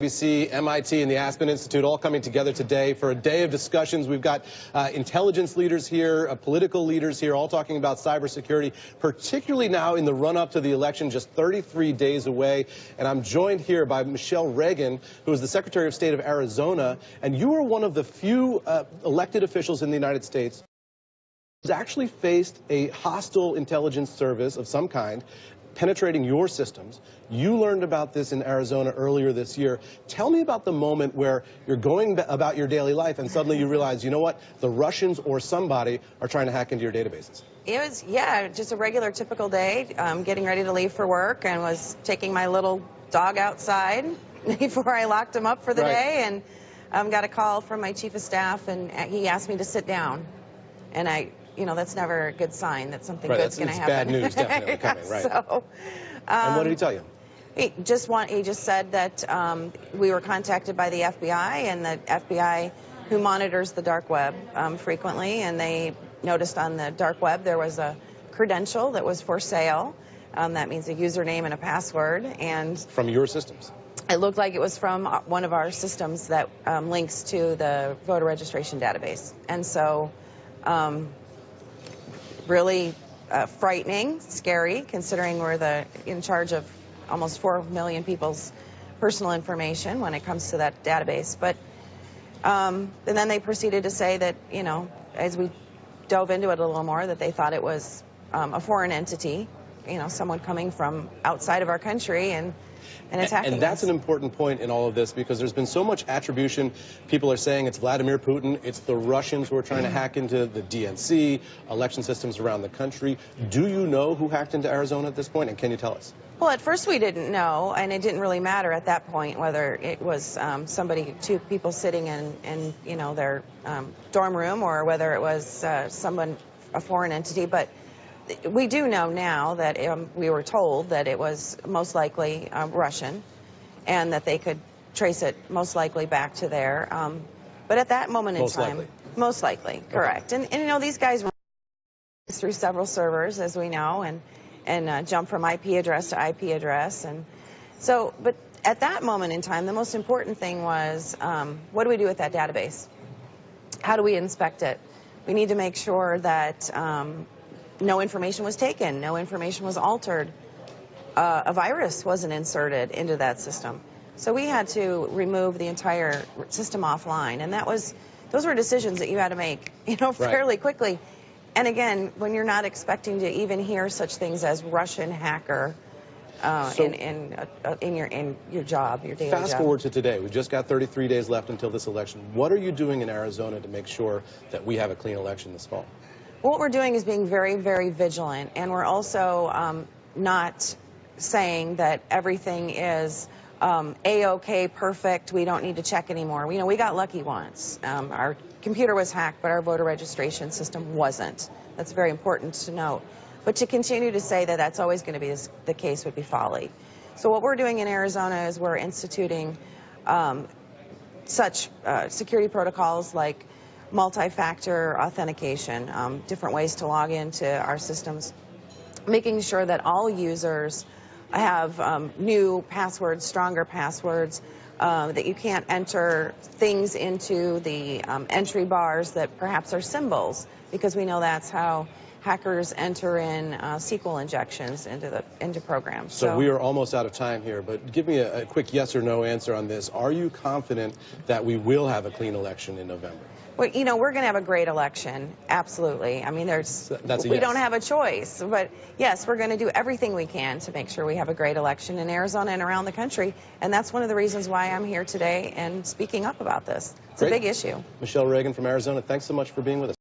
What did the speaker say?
BBC, MIT, and the Aspen Institute all coming together today for a day of discussions. We've got intelligence leaders here, political leaders here, all talking about cybersecurity, particularly now in the run-up to the election, just 33 days away. And I'm joined here by Michelle Reagan, who is the Secretary of State of Arizona. And you are one of the few elected officials in the United States who's actually faced a hostile intelligence service of some kind penetrating your systems. You learned about this in Arizona earlier this year. Tell me about the moment where you're going about your daily life and suddenly you realize, you know what, the Russians or somebody are trying to hack into your databases. It was, yeah, just a regular, typical day, getting ready to leave for work, and was taking my little dog outside before I locked him up for the day, and got a call from my chief of staff, and he asked me to sit down. And you know, that's never a good sign that something good's going to happen. Bad news definitely coming, right? So, and what did he tell you? He just said that we were contacted by the FBI, and the FBI, who monitors the dark web frequently, and they noticed on the dark web there was a credential that was for sale. That means a username and a password. And from your systems? It looked like it was from one of our systems that links to the voter registration database. And so really frightening, scary, considering we're in charge of almost 4 million people's personal information when it comes to that database. But and then they proceeded to say that, you know, as we dove into it a little more, that they thought it was a foreign entity, you know, someone coming from outside of our country and attacking And that's us. an important point in all of this, because there's been so much attribution. People are saying it's Vladimir Putin, it's the Russians who are trying to hack into the DNC, election systems around the country. Do you know who hacked into Arizona at this point, and can you tell us? Well, at first we didn't know, and it didn't really matter at that point whether it was two people sitting in you know, their dorm room, or whether it was a foreign entity. But we do know now that we were told that it was most likely Russian, and that they could trace it most likely back to there. But at that moment in time, most likely, correct. Okay. And you know, these guys were through several servers, as we know, and jump from IP address to IP address. And so, but at that moment in time, the most important thing was, what do we do with that database? How do we inspect it? We need to make sure that no information was taken, no information was altered, a virus wasn't inserted into that system. So we had to remove the entire system offline, and those were decisions that you had to make, you know, fairly quickly. And again, when you're not expecting to even hear such things as Russian hacker in your job, your daily job. Fast forward to today. We've just got 33 days left until this election. What are you doing in Arizona to make sure that we have a clean election this fall? What we're doing is being very, very vigilant, and we're also not saying that everything is A-OK, perfect, we don't need to check anymore. You know, we got lucky once. Our computer was hacked, but our voter registration system wasn't. That's very important to note. But to continue to say that that's always going to be the case would be folly. So what we're doing in Arizona is we're instituting such security protocols like multi-factor authentication, different ways to log into our systems, making sure that all users have new passwords, stronger passwords, that you can't enter things into the entry bars that perhaps are symbols, because we know that's how hackers enter in SQL injections into programs. So we are almost out of time here, but give me a quick yes or no answer on this. Are you confident that we will have a clean election in November? Well, you know, we're going to have a great election, absolutely. I mean, we don't have a choice, but yes, we're going to do everything we can to make sure we have a great election in Arizona and around the country, and that's one of the reasons why I'm here today and speaking up about this. It's a big issue. Michelle Reagan from Arizona, thanks so much for being with us.